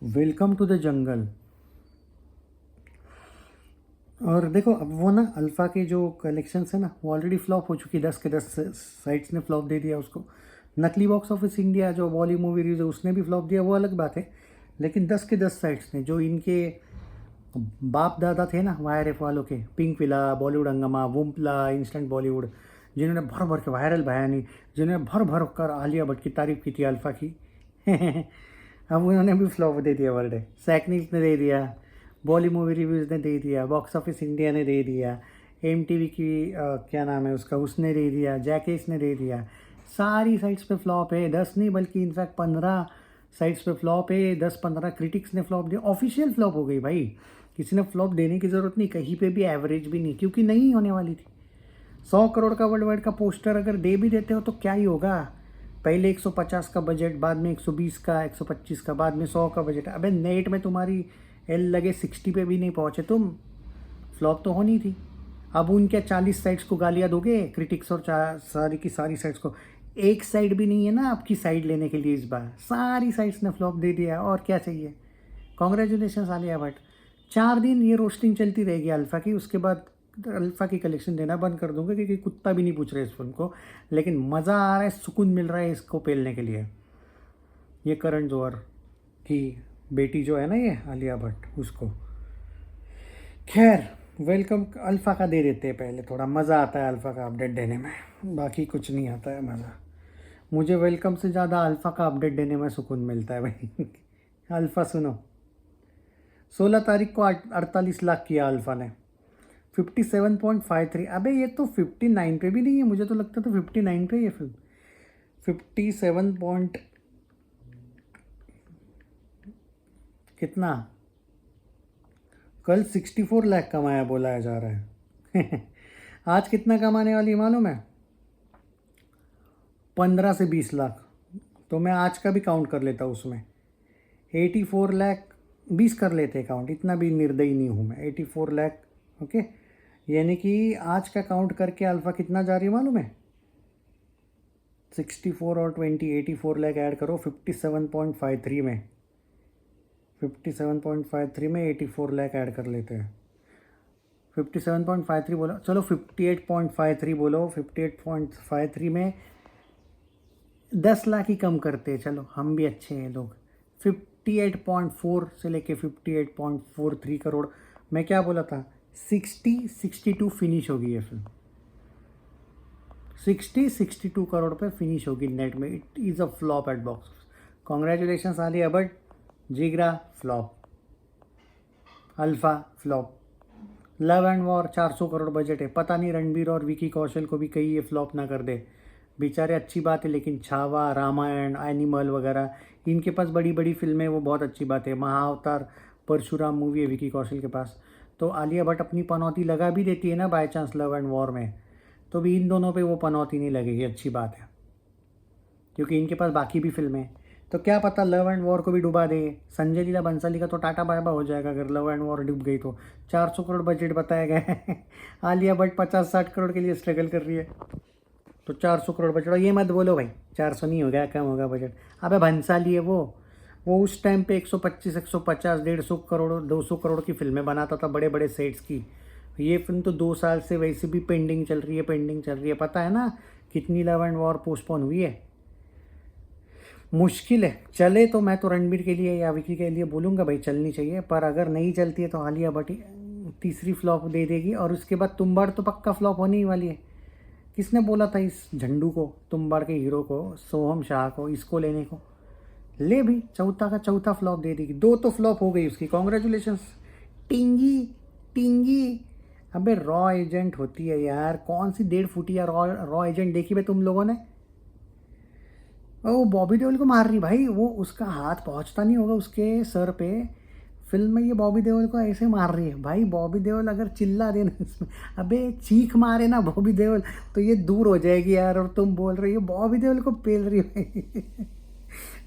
Welcome to the जंगल। और देखो अब वो ना अल्फ़ा के जो कलेक्शंस है ना वो ऑलरेडी फ्लॉप हो चुकी है। 10 के 10 साइट्स ने फ्लॉप दे दिया उसको। नकली बॉक्स ऑफिस इंडिया जो बॉली मूवी रिव्यूज है उसने भी फ्लॉप दिया, वो अलग बात है। लेकिन 10 के 10 साइट्स ने, जो इनके बाप दादा थे ना वायर एफ वालों के, पिंक विला, बॉलीवुड हंगामा, वुम्पला, इंस्टेंट बॉलीवुड, जिन्होंने भर भर के वायरल बयानी, जिन्होंने भर भर कर आलिया भट्ट की तारीफ की थी अल्फ़ा की अब उन्होंने भी फ्लॉप दे दिया। वर्ल्ड सैकनिक ने दे दिया, बॉली मूवी रिव्यूज़ ने दे दिया, बॉक्स ऑफिस इंडिया ने दे दिया, एमटीवी की क्या नाम है उसका, उसने दे दिया, जैकेस ने दे दिया। सारी साइट्स पे फ्लॉप है। 10 नहीं बल्कि इनफैक्ट 15 साइट्स पे फ्लॉप है। 10-15 क्रिटिक्स ने फ्लॉप दिया। ऑफिशियल फ्लॉप हो गई भाई, किसी ने फ्लॉप देने की ज़रूरत नहीं, कहीं पे भी एवरेज भी नहीं, क्योंकि नहीं होने वाली थी। 100 करोड़ का वर्ल्ड वाइड का पोस्टर अगर दे भी देते हो तो क्या ही होगा। पहले 150 का बजट, बाद में 120 का, 125 का, बाद में 100 का बजट। अबे नेट में तुम्हारी एल लगे 60 पे भी नहीं पहुंचे तुम, फ्लॉप तो होनी थी। अब उनके 40 साइड्स को गालियाँ दोगे, क्रिटिक्स और सारी की सारी साइड्स को। एक साइड भी नहीं है ना आपकी साइड लेने के लिए। इस बार सारी साइड्स ने फ्लॉप दे दिया, और क्या चाहिए। कॉन्ग्रेचुलेशन आलिया भट्ट। 4 दिन ये रोस्टिंग चलती रहेगी अल्फ़ा की, उसके बाद अल्फ़ा की कलेक्शन देना बंद कर दूंगा, क्योंकि कुत्ता भी नहीं पूछ रहे इस फिल्म को। लेकिन मज़ा आ रहा है, सुकून मिल रहा है इसको पेलने के लिए। ये करण जौहर की बेटी जो है ना, ये आलिया भट्ट, उसको। खैर, वेलकम अल्फ़ा का दे देते हैं पहले, थोड़ा मज़ा आता है अल्फ़ा का अपडेट देने में, बाकी कुछ नहीं आता है मज़ा। मुझे वेलकम से ज़्यादा अल्फ़ा का अपडेट देने में सुकून मिलता है भाई अल्फ़ा सुनो, 16 तारीख को 48 लाख किया अल्फ़ा ने, 57.53। अबे ये तो 59 पे भी नहीं है, मुझे तो लगता था 59 पे ये फिल्म। 57 पॉइंट कितना, कल 64 लाख कमाया बोला जा रहा है आज कितना कमाने वाली मालूम है, 15 से 20 लाख। तो मैं आज का भी काउंट कर लेता हूँ उसमें, 84 लाख, 20 कर लेते काउंट, इतना भी निर्दयी नहीं हूँ मैं। 84 लाख, ओके। यानी कि आज का काउंट करके अल्फ़ा कितना जा रही है मालूम है, 64 और 20, 84 लाख ऐड करो 57.53 में, 57.53 में 84 लाख ऐड कर लेते हैं। 57.53 बोलो, चलो 58.53 बोलो, 58.53 में 10 लाख ही कम करते हैं, चलो हम भी अच्छे हैं लोग। 58.4 से लेके 58.43 करोड़। मैं क्या बोला था, 62 फिनिश होगी ये फिल्म, 62 करोड़ पे फिनिश होगी नेट में। It is a flop at box. Congratulation Alia Bhatt, Jigra flop, Alpha flop, Love and War 400 crore budget है, पता नहीं रणबीर और विकी कौशल को भी कहीं ये फ्लॉप ना कर दे बेचारे। अच्छी बात है, लेकिन छावा, रामायण, एनिमल वगैरह, इनके पास बड़ी बड़ी फिल्में, वो बहुत अच्छी बात है। महाअवतार, परशुराम मूवी है विकी कौशल के पास। तो आलिया भट्ट अपनी पनौती लगा भी देती है ना by chance love and war में, तो भी इन दोनों पे वो पनौती नहीं लगेगी, अच्छी बात है, क्योंकि इनके पास बाकी भी फिल्में हैं। तो क्या पता लव एंड वॉर को भी डुबा दे। संजय लीला बंसाली का तो टाटा बाय बाय हो जाएगा अगर लव एंड वॉर डूब गई तो। 400 करोड़ बजट बताया गया है आलिया भट्ट 50-60 करोड़ के लिए स्ट्रगल कर रही है, तो 400 करोड़ बजट। और ये मत बोलो भाई 400 नहीं होगा, कम होगा बजट। अबे भंसाली है वो उस टाइम पे 125, 150, 150 करोड़, 200 करोड़ की फिल्में बनाता था, बड़े बड़े सेट्स की। ये फिल्म तो 2 साल से वैसे भी पेंडिंग चल रही है, पता है ना कितनी लव एंड वॉर पोस्टपोन हुई है। मुश्किल है चले तो मैं तो रणबीर के लिए या विकी के लिए बोलूँगा भाई चलनी चाहिए, पर अगर नहीं चलती है तो आलिया भट्ट तीसरी फ्लॉप दे देगी, और उसके बाद तुम्बाड़ तो पक्का फ्लॉप होने ही वाली है। किसने बोला था इस झंडू को, तुम्बाड़ के हीरो को, सोहम शाह को, इसको लेने को, ले भी चौथा का चौथा फ्लॉप दे देगी। 2 तो फ्लॉप हो गई उसकी, कॉन्ग्रेचुलेशन। टिंगी टिंगी, अबे रॉ एजेंट होती है यार, कौन सी 1.5 फुटिया रॉ एजेंट देखी भाई तुम लोगों ने। वो बॉबी देओल को मार रही भाई, वो उसका हाथ पहुंचता नहीं होगा उसके सर पे, फिल्म में ये बॉबी देओल को ऐसे मार रही है भाई। बॉबी देओल अगर चिल्ला देना इसमें, अबे चीख मारे ना बॉबी देओल तो ये दूर हो जाएगी यार, और तुम बोल रही हो बॉबी देओल को पेल रही है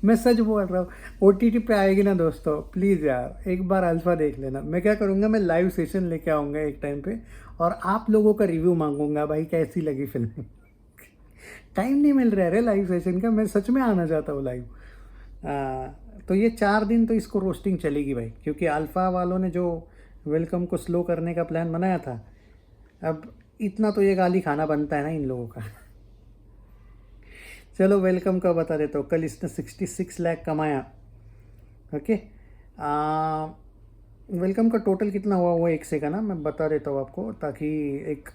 मैं सच बोल रहा हूँ। OTT पे आएगी ना दोस्तों, प्लीज़ यार एक बार अल्फ़ा देख लेना। मैं क्या करूँगा, मैं लाइव सेशन लेके आऊँगा एक टाइम पे, और आप लोगों का रिव्यू मांगूंगा भाई कैसी लगी फिल्म टाइम नहीं मिल रहा है रे लाइव सेशन का, मैं सच में आना चाहता हूँ लाइव। तो ये 4 दिन तो इसको रोस्टिंग चलेगी भाई, क्योंकि अल्फ़ा वालों ने जो वेलकम को स्लो करने का प्लान बनाया था, अब इतना तो ये गाली खाना बनता है ना इन लोगों का। चलो वेलकम का बता देता हूँ। कल इसने 66 लाख कमाया। ओके, वेलकम का टोटल कितना हुआ वो एक से का ना मैं बता देता हूँ आपको, ताकि एक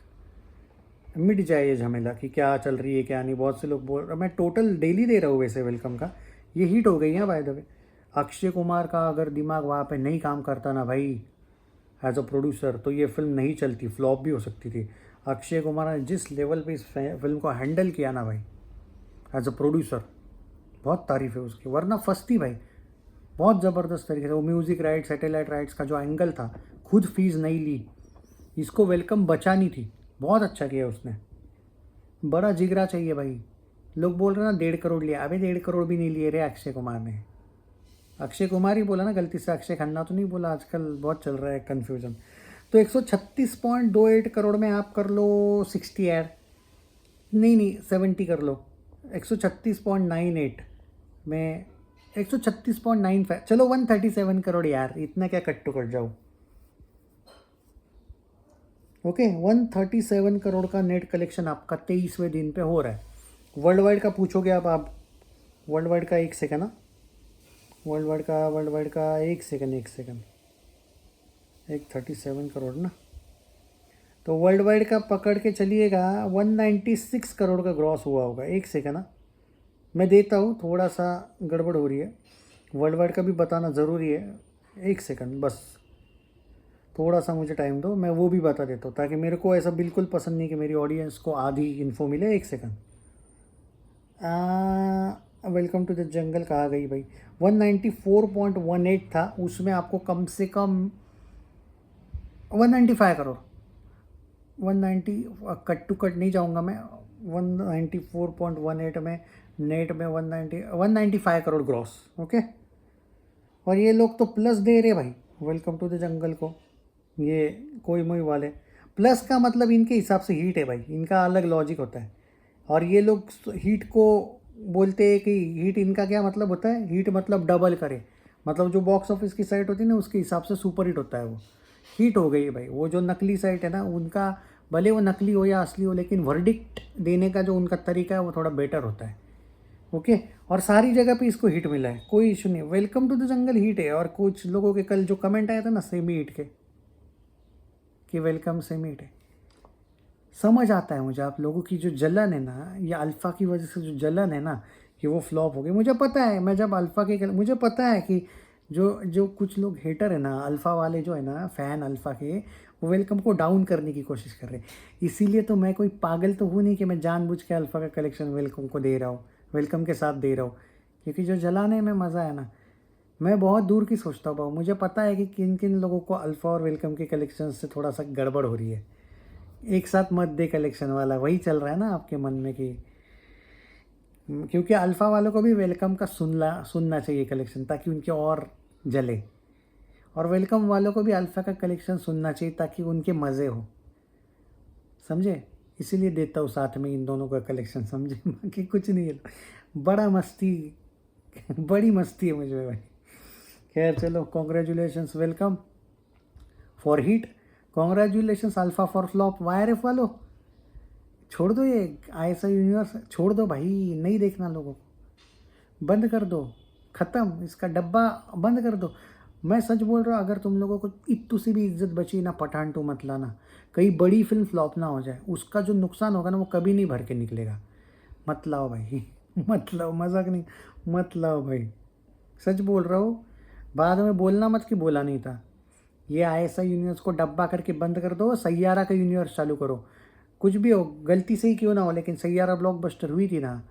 मिट जाए ये झमेला कि क्या चल रही है क्या नहीं। बहुत से लोग बोल रहे, मैं टोटल डेली दे रहा हूँ वैसे वेलकम का। ये हिट हो गई है by the way. Akshay Kumar का अगर दिमाग वहाँ पे नहीं काम करता ना भाई एज अ प्रोड्यूसर, तो ये फिल्म नहीं चलती, फ्लॉप भी हो सकती थी। अक्षय कुमार ने जिस लेवल पे इस फिल्म को हैंडल किया ना भाई एज अ प्रोड्यूसर, बहुत तारीफ है उसकी, वरना फंसती भाई बहुत ज़बरदस्त तरीके से। वो म्यूज़िक राइट, सैटेलाइट राइट्स का जो एंगल था, खुद फीस नहीं ली, इसको वेलकम बचानी थी, बहुत अच्छा किया उसने। बड़ा जिगरा चाहिए भाई। लोग बोल रहे ना 1.5 करोड़ लिया, अबे 1.5 करोड़ भी नहीं लिए रे अक्षय कुमार ने। अक्षय कुमार ही बोला ना गलती से, अक्षय खन्ना तो नहीं बोला। आजकल बहुत चल रहा है कन्फ्यूजन। तो 136.28 करोड़ में आप कर लो 60 ऐड, नहीं 70 कर लो। 136.98 में 136.95, चलो 137 करोड़ यार, इतना क्या कट्टू कट जाओ। ओके, 137 करोड़ का नेट कलेक्शन आपका 23वें दिन पे हो रहा है। वर्ल्ड वाइड का पूछोगे आप वर्ल्ड वाइड का एक सेकंड ना, वर्ल्ड वाइड का एक सेकंड 137 करोड़ ना, तो वर्ल्ड वाइड का पकड़ के चलिएगा 196 करोड़ का ग्रॉस हुआ होगा। एक सेकंड ना, मैं देता हूँ, थोड़ा सा गड़बड़ हो रही है। वर्ल्ड वाइड का भी बताना ज़रूरी है। एक सेकंड बस, थोड़ा सा मुझे टाइम दो, मैं वो भी बता देता हूँ, ताकि मेरे को ऐसा बिल्कुल पसंद नहीं कि मेरी ऑडियंस को आधी इन्फो मिले। एक second, welcome to the jungle कहाँ गई भाई। 194.18 था, उसमें आपको कम से कम 195 करोड़, 190 कट टू कट नहीं जाऊँगा मैं। 194.18 में नेट में 195 करोड़ ग्रॉस। ओके, और ये लोग तो प्लस दे रहे भाई वेलकम टू द जंगल को, ये कोई मोई वाले। प्लस का मतलब इनके हिसाब से हीट है भाई, इनका अलग लॉजिक होता है। और ये लोग हीट को बोलते हैं कि हीट, इनका क्या मतलब होता है, हीट मतलब डबल करे, मतलब जो बॉक्स ऑफिस की साइट होती है ना उसके हिसाब से सुपर हिट होता है वो। हीट हो गई भाई। वो जो नकली साइट है ना उनका, भले वो नकली हो या असली हो, लेकिन वर्डिक्ट देने का जो उनका तरीका है वो थोड़ा बेटर होता है। ओके, और सारी जगह पे इसको हिट मिला है, कोई इशू नहीं। Welcome to the jungle hit है। और कुछ लोगों के कल जो कमेंट आया था ना सेमी हिट के, कि वेलकम सेमी हिट है, समझ आता है मुझे। आप लोगों की जो जलन है ना, या अल्फ़ा की वजह से जो जलन है ना कि वो फ्लॉप हो गई, मुझे पता है। मैं जब अल्फ़ा के, मुझे पता है कि जो जो कुछ लोग हेटर है ना, अल्फ़ा वाले जो है ना, फ़ैन अल्फ़ा के, वो वेलकम को डाउन करने की कोशिश कर रहे हैं। इसीलिए तो मैं कोई पागल तो हूँ नहीं कि मैं जानबूझ के अल्फ़ा का कलेक्शन वेलकम को दे रहा हूँ, वेलकम के साथ दे रहा हूँ। क्योंकि जो जलाने में मज़ा है ना, मैं बहुत दूर की सोचता हूँ। मुझे पता है कि किन किन लोगों को अल्फ़ा और वेलकम के कलेक्शन से थोड़ा सा गड़बड़ हो रही है। एक साथ मत दे कलेक्शन वाला, वही चल रहा है ना आपके मन में कि, क्योंकि अल्फ़ा वालों को भी वेलकम का सुनना चाहिए कलेक्शन, ताकि उनके और जले। और वेलकम वालों को भी अल्फ़ा का कलेक्शन सुनना चाहिए ताकि उनके मज़े हो, समझे। इसीलिए देता हूँ साथ में इन दोनों का कलेक्शन, समझे। बाकी कुछ नहीं है, बड़ा मस्ती, बड़ी मस्ती है मुझे भाई। खैर चलो, congratulations welcome for hit, congratulations alpha for flop. YRF वालों छोड़ दो, ये ISI यूनिवर्स छोड़ दो भाई, नहीं देखना लोगों को, बंद कर दो, ख़त्म, इसका डब्बा बंद कर दो। मैं सच बोल रहा हूँ, अगर तुम लोगों को इतू सी भी इज्जत बची ना, पठान 2 मत लाना। कहीं बड़ी फिल्म फ्लॉप ना हो जाए, उसका जो नुकसान होगा ना वो कभी नहीं भर के निकलेगा। मत लाओ भाई, मत लाओ, मजाक नहीं, मत लाओ भाई, सच बोल रहा हूँ। बाद में बोलना मत कि बोला नहीं था। ये ISI यूनिवर्स को डब्बा करके बंद कर दो, सैयारा का यूनिवर्स चालू करो। कुछ भी हो, गलती से ही क्यों ना हो, लेकिन सैयारा ब्लॉकबस्टर हुई थी ना,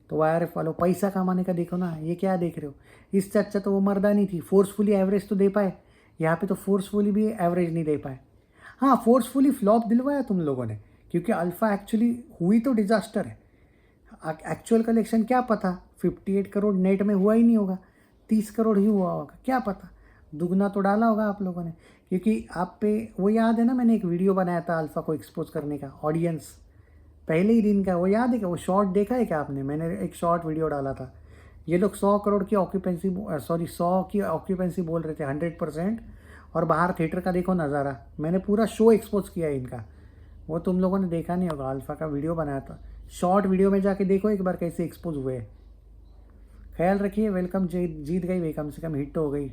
तो वाईआरएफ वालों पैसा कमाने का देखो ना, ये क्या देख रहे हो। इससे अच्छा तो वो मर्दानी थी, फोर्सफुली एवरेज तो दे पाए। यहाँ पे तो फोर्सफुली भी एवरेज नहीं दे पाए। हाँ, फोर्सफुली फ्लॉप दिलवाया तुम लोगों ने, क्योंकि अल्फ़ा एक्चुअली हुई तो डिज़ास्टर है। एक्चुअल कलेक्शन क्या पता, 58 करोड़ नेट में हुआ ही नहीं होगा, 30 करोड़ ही हुआ होगा, क्या पता। दुगना तो डाला होगा आप लोगों ने, क्योंकि आप पे वो याद है ना, मैंने एक वीडियो बनाया था अल्फ़ा को एक्सपोज करने का, ऑडियंस पहले ही दिन का, वो याद है क्या, वो शॉर्ट देखा है क्या आपने। मैंने एक शॉर्ट वीडियो डाला था ये लोग 100 करोड़ की ऑक्यूपेंसी, सॉरी 100 की ऑक्यूपेंसी बोल रहे थे, 100%। और बाहर थिएटर का देखो नज़ारा, मैंने पूरा शो एक्सपोज किया है इनका, वो तुम लोगों ने देखा नहीं होगा, अल्फ़ा का वीडियो बनाया था, शॉर्ट वीडियो में जाके देखो एक बार कैसे एक्सपोज हुए। ख्याल रखिए, वेलकम, जीत गई भाई, कम से कम हिट तो हो गई,